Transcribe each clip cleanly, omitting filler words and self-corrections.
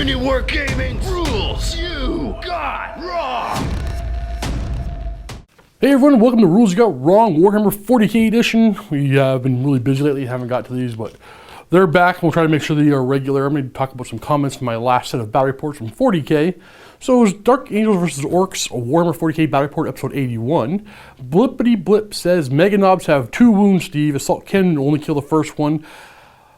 MiniWarGaming rules you got wrong. Hey everyone, welcome to Rules You Got Wrong, Warhammer 40k edition. We have been really busy lately, haven't got to these, but they're back. We'll try to make sure they are regular. I'm going to talk about some comments from my last set of battle reports from 40k. So it was Dark Angels vs. Orcs, a Warhammer 40k battle report, episode 81. Blippity Blip says, Mega Knobs have 2 wounds, Steve. Assault cannon only kill the first one.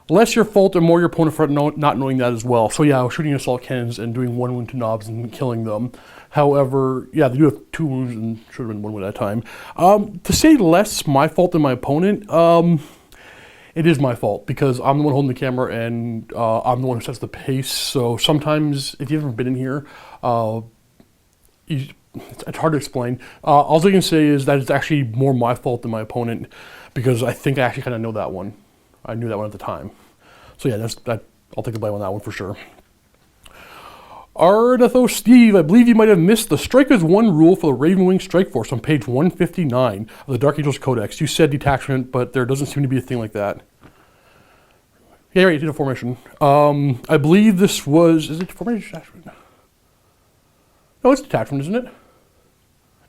Less your fault and more your opponent for not knowing that as well. So yeah, I was shooting assault cannons and doing 1 wound to knobs and killing them. However, yeah, they do have 2 wounds and should have been 1 wound at a time. To say less my fault than my opponent, it is my fault because I'm the one holding the camera and I'm the one who sets the pace. So sometimes, if you've ever been in here, it's hard to explain. All I can say is that it's actually more my fault than my opponent because I think I actually kind of know that one. I knew that one at the time. So yeah, I'll take the blame on that one for sure. Arnatho Steve, I believe you might have missed the strike as 1 rule for the Ravenwing Strike Force on page 159 of the Dark Angels Codex. You said detachment, but there doesn't seem to be a thing like that. Yeah, right, it's a formation. I believe this was, is it formation detachment? No, it's detachment, isn't it?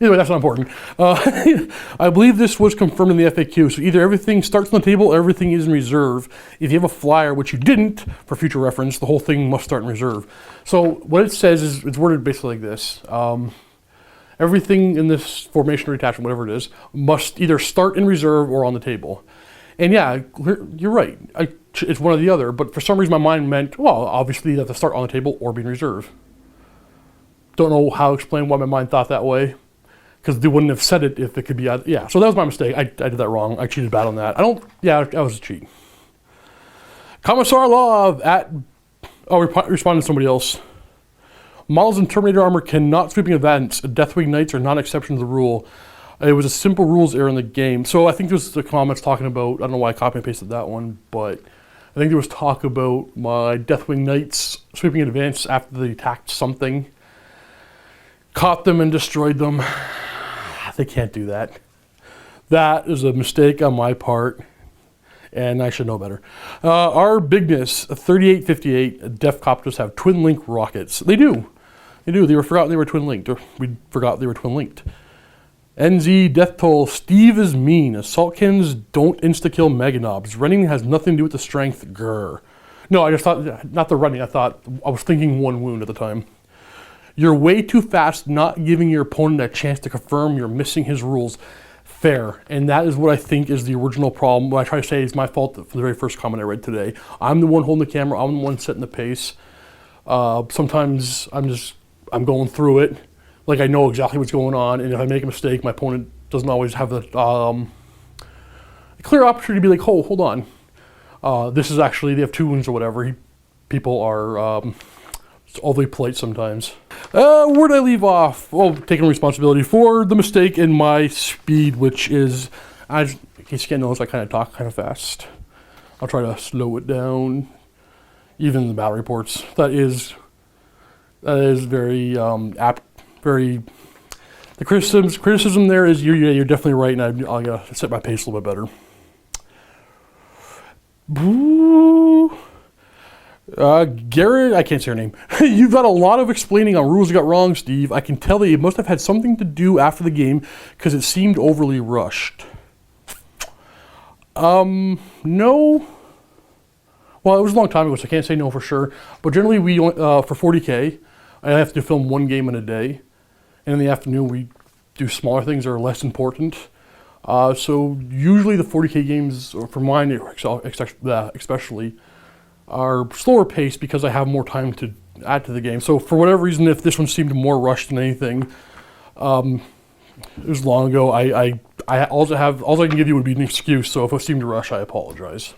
Anyway, that's not important. I believe this was confirmed in the FAQ. So either everything starts on the table or everything is in reserve. If you have a flyer, which you didn't, for future reference, the whole thing must start in reserve. So what it says is, it's worded basically like this. Everything in this formation or detachment, whatever it is, must either start in reserve or on the table. And yeah, you're right. It's one or the other. But for some reason, my mind meant, well, obviously you have to start on the table or be in reserve. Don't know how to explain why my mind thought that way. Because they wouldn't have said it if it could be, yeah. So that was my mistake. I did that wrong. I cheated bad on that. That was a cheat. Commissar Love responded to somebody else. Models in Terminator armor cannot sweeping advance. Deathwing Knights are not an exception to the rule. It was a simple rules error in the game. So I think there's the comments talking about, I don't know why I copy and pasted that one, but I think there was talk about my Deathwing Knights sweeping advance after they attacked something. Caught them and destroyed them. They can't do that. That is a mistake on my part, and I should know better. Our Bigness, 3858, Def Copters have twin link rockets. They do. They do. They were forgotten they were twin linked. We forgot they were twin linked. NZ Death Toll, Steve is mean. Assault cannons don't insta kill Mega Knobs. Running has nothing to do with the strength. Grr. No, I just thought, not the running. I was thinking 1 wound at the time. You're way too fast, not giving your opponent a chance to confirm you're missing his rules. Fair. And that is what I think is the original problem. What I try to say is my fault for the very first comment I read today. I'm the one holding the camera. I'm the one setting the pace. Sometimes I'm going through it. Like I know exactly what's going on. And if I make a mistake, my opponent doesn't always have the clear opportunity to be like, oh, hold on. This is actually, they have 2 wounds or whatever. People are overly polite sometimes. Where did I leave off? Well, taking responsibility for the mistake in my speed, which is, in case you can't notice, I kind of talk kind of fast. I'll try to slow it down. Even in the battle reports, that is very apt. Very. The criticism there is you're definitely right, and I gotta set my pace a little bit better. Boo. Garrett, I can't say her name. You've got a lot of explaining on rules you got wrong, Steve. I can tell that you must have had something to do after the game because it seemed overly rushed. No. Well, it was a long time ago, so I can't say no for sure. But generally, we for 40k, I have to film 1 game in a day, and in the afternoon we do smaller things that are less important. So usually the 40k games, or for mine especially, are slower paced because I have more time to add to the game. So for whatever reason, if this one seemed more rushed than anything, it was long ago. All I can give you would be an excuse. So if it seemed to rush, I apologize.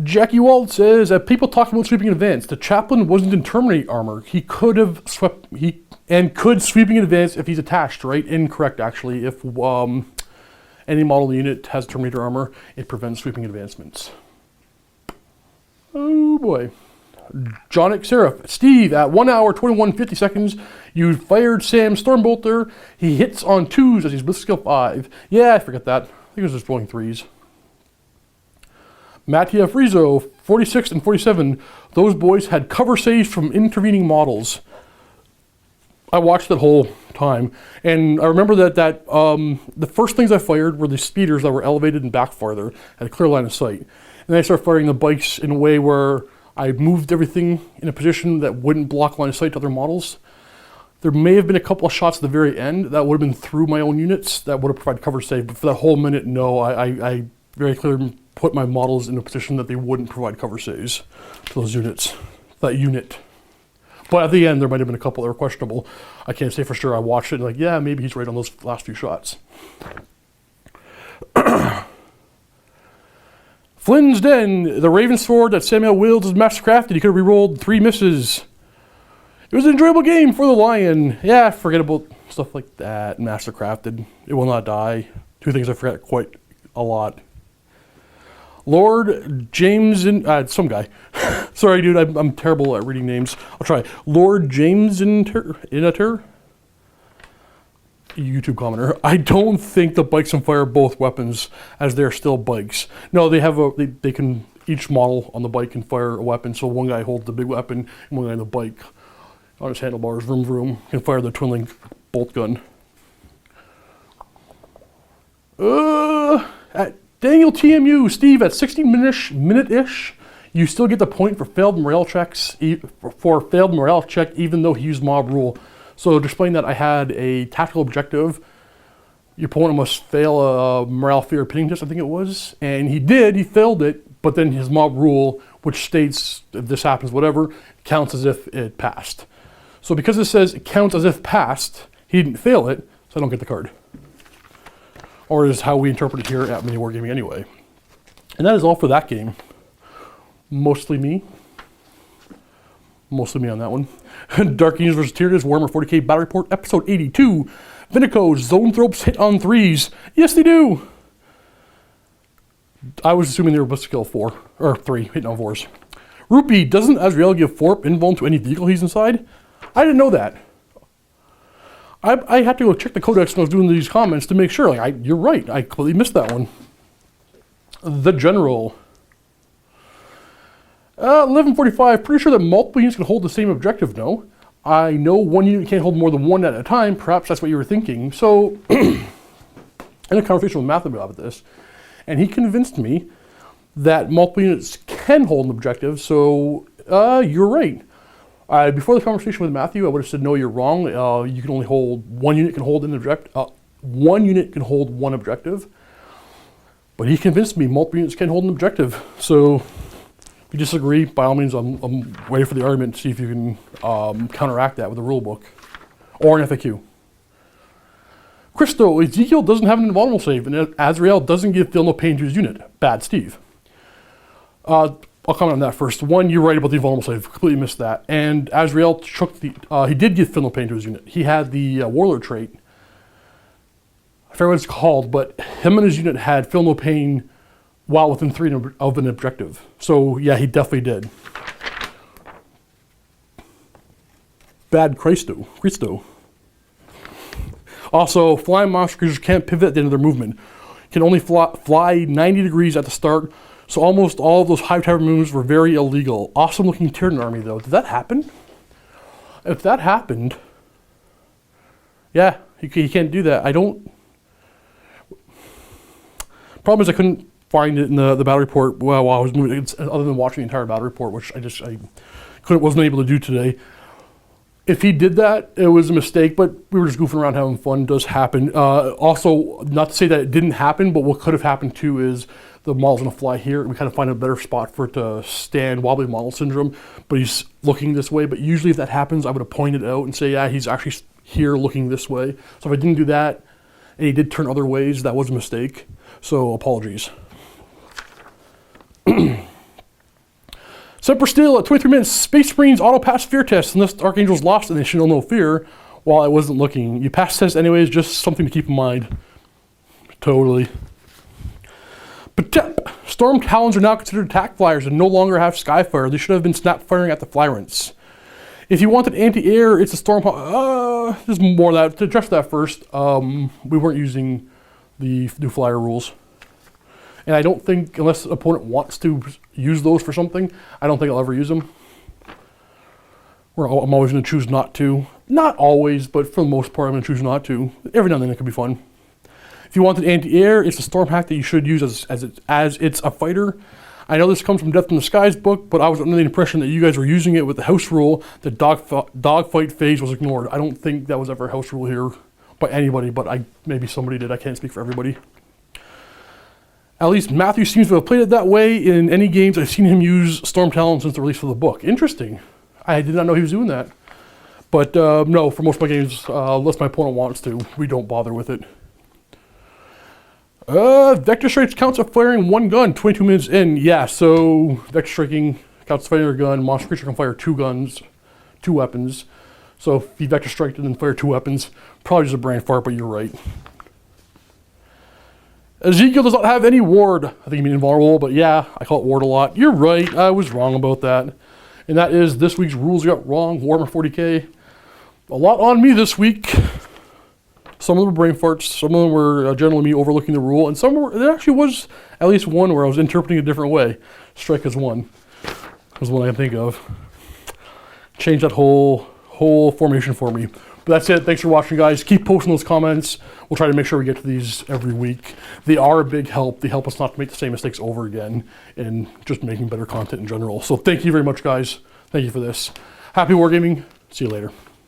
Jackie Wald says that people talking about sweeping advance. The chaplain wasn't in Terminator armor. He could have swept. Could sweeping advance if he's attached. Right? Incorrect actually. If any model unit has Terminator armor, it prevents sweeping advancements. Oh boy. Jonic Seraph. Steve, at 1 hour, 21:50 seconds, you fired Sam Stormbolter. He hits on 2s as he's with skill 5. Yeah, I forget that. I think it was just rolling 3s. Mattia Frizo, 46 and 47, those boys had cover saves from intervening models. I watched that whole time, and I remember that the first things I fired were the speeders that were elevated and back farther, had a clear line of sight. And then I started firing the bikes in a way where I moved everything in a position that wouldn't block line of sight to other models. There may have been a couple of shots at the very end that would have been through my own units that would have provided cover save, but for that whole minute, no, I very clearly put my models in a position that they wouldn't provide cover saves to those units, that unit. But at the end, there might have been a couple that were questionable. I can't say for sure. I watched it and like, yeah, maybe he's right on those last few shots. Flynn's Den, the Raven Sword that Samuel wields is mastercrafted. He could have re-rolled 3 misses. It was an enjoyable game for the Lion. Yeah, forget about stuff like that. Mastercrafted. It will not die. 2 things I forget quite a lot. Lord James and some guy. Sorry, dude. I'm terrible at reading names. I'll try. Lord James Inatur, YouTube commenter. I don't think the bikes can fire both weapons as they're still bikes. No, they have they can, each model on the bike can fire a weapon. So one guy holds the big weapon, and one guy on the bike on his handlebars, vroom vroom, can fire the twin link bolt gun. At Daniel TMU, Steve, at 16 minute-ish, you still get the point for failed morale checks, even though he used mob rule. So to explain that, I had a tactical objective. Your opponent must fail a morale fear pinning test, I think it was. And he did, he failed it, but then his mob rule, which states if this happens, whatever, counts as if it passed. So because it says it counts as if passed, he didn't fail it, so I don't get the card. Or is how we interpret it here at MiniWarGaming anyway. And that is all for that game. Mostly me on that one. Dark Angels vs. Tyranids, Warhammer 40k Battle Report, Episode 82. Vinico's Zone Thropes hit on 3s. Yes, they do! I was assuming they were supposed to kill 4, or 3, hitting on 4s. Rupee, doesn't Azrael give 4 invuln to any vehicle he's inside? I didn't know that. I had to go check the codex when I was doing these comments to make sure. Like, you're right, I completely missed that one. The General. 1145, pretty sure that multiple units can hold the same objective, no? I know one unit can't hold more than 1 at a time, perhaps that's what you were thinking. So, in a conversation with Matthew about this, and he convinced me that multiple units can hold an objective, so you're right. Before the conversation with Matthew, I would have said, no, you're wrong. You can only hold, one unit can hold an objective, one unit can hold 1 objective. But he convinced me multiple units can hold an objective, so if you disagree, by all means, I'm waiting for the argument to see if you can counteract that with a rule book or an FAQ. Christo, Ezekiel doesn't have an invulnerable save, and Azrael doesn't give feel no pain to his unit. Bad, Steve. I'll comment on that first. 1, you're right about the invulnerable save. Completely missed that. And Azrael took the, he did give feel no pain to his unit. He had the Warlord trait. I forget what it's called, but him and his unit had feel no pain while within 3 of an objective. So yeah, he definitely did. Bad Christo. Also, flying monster creatures can't pivot at the end of their movement. Can only fly 90 degrees at the start, so almost all of those high tower moves were very illegal. Awesome looking Tyranid army though. Did that happen? If that happened, yeah, he can't do that. I don't... Problem is I couldn't find it in the battle report while I was moving, other than watching the entire battle report, which I wasn't able to do today. If he did that, it was a mistake, but we were just goofing around having fun. It does happen. Also, not to say that it didn't happen, but what could have happened too is the model's gonna fly here. We kind of find a better spot for it to stand, wobbly model syndrome, but he's looking this way. But usually if that happens, I would have pointed out and say, yeah, he's actually here looking this way. So if I didn't do that, and he did turn other ways, that was a mistake. So apologies. Semper Still at 23 minutes, Space Marines auto pass fear test unless Archangel's lost and they should know no fear while I wasn't looking. You pass test anyways, just something to keep in mind. Totally. But Storm Talons are now considered attack flyers and no longer have Skyfire. They should have been snap firing at the Flyrants. If you wanted anti-air, it's a Storm... there's more of that. To address that first, we weren't using the new flyer rules. And I don't think, unless the opponent wants to use those for something, I don't think I'll ever use them. I'm always going to choose not to. Not always, but for the most part, I'm going to choose not to. Every now and then it could be fun. If you want an anti-air, it's a storm hack that you should use as it's a fighter. I know this comes from Death in the Skies book, but I was under the impression that you guys were using it with the house rule. The dogfight phase was ignored. I don't think that was ever a house rule here by anybody, but maybe somebody did. I can't speak for everybody. At least Matthew seems to have played it that way in any games. I've seen him use Storm Talon since the release of the book. Interesting. I did not know he was doing that. But no, for most of my games, unless my opponent wants to, we don't bother with it. Vector strikes counts as firing one gun 22 minutes in. Yeah, so vector striking counts as firing a gun. Monster creature can fire two guns, two weapons. So if you vector strike and then fire two weapons, probably just a brain fart, but you're right. Ezekiel does not have any ward. I think you mean invulnerable, but yeah, I call it ward a lot. You're right, I was wrong about that. And that is this week's rules you got wrong, Warhammer 40k. A lot on me this week. Some of them were brain farts, some of them were generally me overlooking the rule, and there actually was at least one where I was interpreting it a different way. Strike as one was one I can think of. Change that whole formation for me. But that's it. Thanks for watching, guys. Keep posting those comments. We'll try to make sure we get to these every week. They are a big help. They help us not to make the same mistakes over again and just making better content in general. So thank you very much, guys. Thank you for this. Happy wargaming. See you later.